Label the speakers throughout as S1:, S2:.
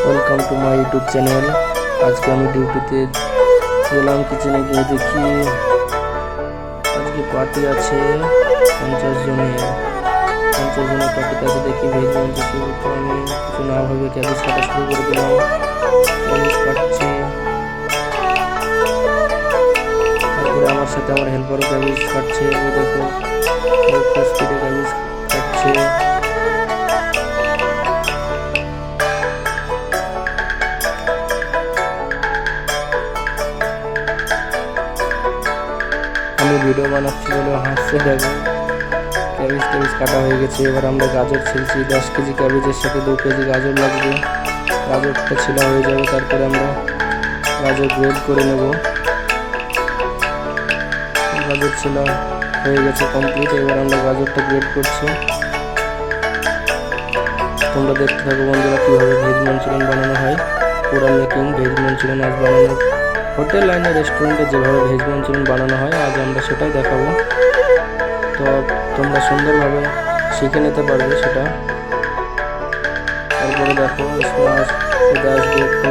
S1: Welcome to my YouTube channel. আজকে আমি ডিউটিতে গেলাম, কিচেনে গিয়ে দেখি আজকে পার্টি আছে 50 জনের। 50 জনের পার্টিতে আছে, দেখি ভেজ মঞ্চে শুরু। তো আমি কিছু না ভাবে ক্যাবেজ কাটা শুরু করে দিলাম। ক্যাবেজ কাটছি, তারপরে আমার সাথে আমার হেল্পারও ক্যাবেজ কাটছে। ওই দেখো স্পিডে ক্যাবেজ কাটছে। আমি ভিডিও বানাচ্ছি বলে হাসছে। দেখো ক্যাবেজ কাটা হয়ে গেছে। এবার আমরা গাজর ছিলছি। 10 কেজি ক্যাবেজের সাথে 2 কেজি গাজর লাগবে। গাজরটা ছিলা হয়ে যাবে, তারপরে আমরা গাজর গ্রেড করে নেব। গাজর ছিলা হয়ে গেছে কমপ্লিট। এবার আমরা গাজরটা গ্রেড করছি। তোমরা দেখতে থাকো বন্ধুরা কীভাবে ভেজ মঞ্চুরিয়ান বানানো হয়। পুরো মেকিং ভেজ মঞ্চুরিয়ান আজ বানানো, হোটেল লাইনে রেস্টুরেন্টে যেভাবে ভেজ মঞ্চুরিয়ান বানানো হয় আজ আমরা সেটাই দেখাবো। তো তোমরা সুন্দরভাবে শিখে নিতে পারবে সেটা। তারপরে দেখো আসবে একটু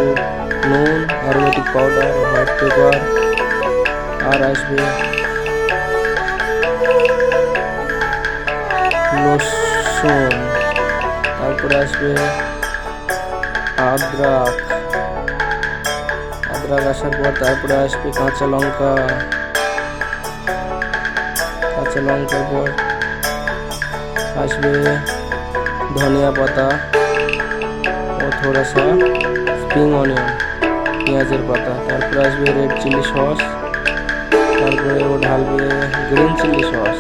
S1: নুন, অ্যারোমেটিক পাউডার, হোয়াইট পেপার, আর আসবে রসুন, তারপরে আসবে আদরক আসার পর তারপরে আসবে কাঁচা লঙ্কার পর আসবে ধনিয়া পাতা ও থোড়া সা স্প্রিং অনিয়ন, পেঁয়াজের পাতা। তারপরে আসবে রেড চিলি সস, তারপরে ও ঢালবে গ্রিন চিলি সস।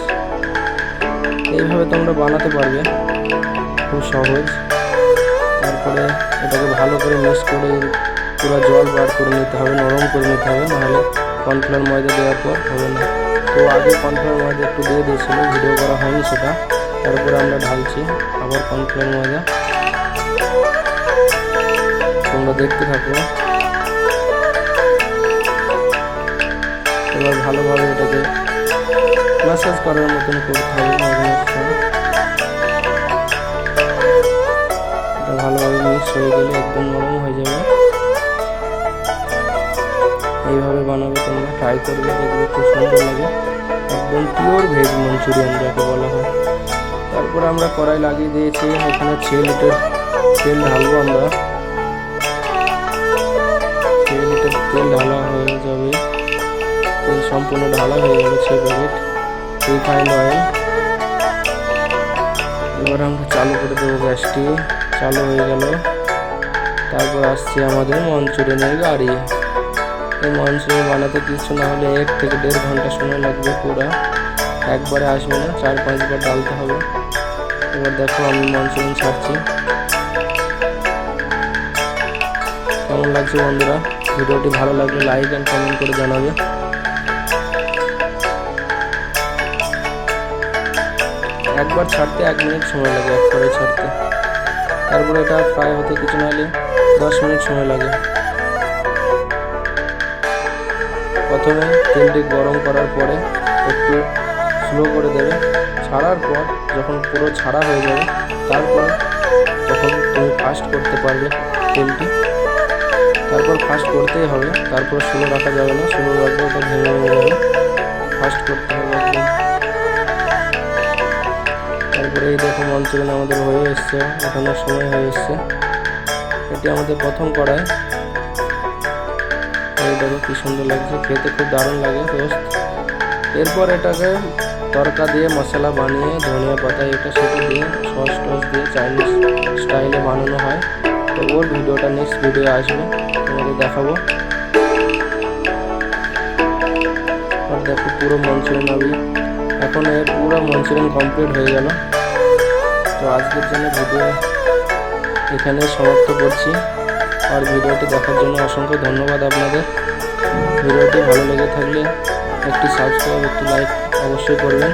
S1: এইভাবে তোমরা বানাতে পারবে, খুব সহজ। তারপরে এটাকে ভালো করে মিক্স করে পুরো জল বার করে নিতে হবে, নরম করে নিতে হবে, নাহলে কর্নফ্লাওয়ার ময়দা দেওয়ার পর হবে না। তো আগে কর্নফ্লাওয়ার ময়দা একটু দিয়ে দিয়েছিল, ভিডিও করা হয়নি সেটা। তারপরে আমরা ঢালছি আবার কর্নফ্লাওয়ার ময়দা। তোমরা দেখতে থাকো। এবার ভালোভাবে এটাকে ম্যাসাজ করার মতন করতে হবে। এটা ভালোভাবে মিক্স হয়ে গেলে একদম নরম হয়ে যাবে। এইভাবে বানাবে, তোমরা ট্রাই করবে, দেখবে খুব সুন্দর লাগে। একদম পিওর ভেজ মঞ্চুরিয়ান যাকে বলা হয়। তারপরে আমরা কড়াই লাগিয়ে দিয়েছি, এখানে 6 লিটার তেল ঢালবো আমরা। 6 লিটার তেল ঢালা হয়ে যাবে। তেল সম্পূর্ণ ঢালা হয়ে গেল, 6 প্যাকেট রিফাইন্ড অয়েল। এবার আমরা চালু করে দেবো, গ্যাসটি চালু হয়ে গেল। তারপর আসছে আমাদের মঞ্চুরিয়ানের গাড়ি। এই মঞ্চুরিয়ান বানাতে কিছু না হলে 1 থেকে 1.5 ঘন্টা সময় লাগবে। পুরো একবারে আসবে না, 4-5 বার ডালতে হবে। এবার দেখো আমি মঞ্চুরিয়ান ছাড়ছি। কেমন লাগছে বন্ধুরা? ভিডিওটি ভালো লাগলে লাইক অ্যান্ড কমেন্ট করে জানাবে। একবার ছাড়তে 1 মিনিট সময় লাগে, একবারে ছাড়তে। তারপরে এটা ফ্রাই হতে কিছু না হলে 10 মিনিট সময় লাগে। প্রথমে তেলটি গরম করার পরে একটু স্লো করে দেবে। ছাড়ার পর যখন পুরো ছাড়া হয়ে যাবে, তারপর তখন তুমি ফাস্ট করতে পারবে তেলটি। তারপর ফাস্ট করতেই হবে, তারপর স্লো রাখা যাবে না। স্লো রাখলে ওটা ভেঙে যাবে, ফাস্ট করতে হবে একদম। তারপরে এই দেখো মঞ্চুরিয়ান আমাদের হয়ে এসছে, ওঠানোর সময় হয়ে এসছে। এটি আমাদের প্রথম কড়াই। এই দেখো কি সুন্দর লাগছে, খেতে খুব দারুণ লাগে রোস্ট। এরপর এটাকে তড়কা দিয়ে মশলা বানিয়ে ধনিয়া পাতা এটা সেটা দিয়ে সস টস দিয়ে চাইনিজ স্টাইলে বানানো হয়। তো ওর ভিডিওটা নেক্সট ভিডিও আসবে, তোমাদের দেখাবো। আর দেখো পুরো মঞ্চুরিয়ান এখন পুরো মঞ্চুরিয়ান কমপ্লিট হয়ে গেল। তো আজকের জন্য ভিডিও এখানে সমাপ্ত করছি। আর ভিডিওটি দেখার জন্য অসংখ্য ধন্যবাদ আপনাদের। ভিডিওটি ভালো লেগে থাকলে একটি সাবস্ক্রাইব, একটি লাইক অবশ্যই করবেন।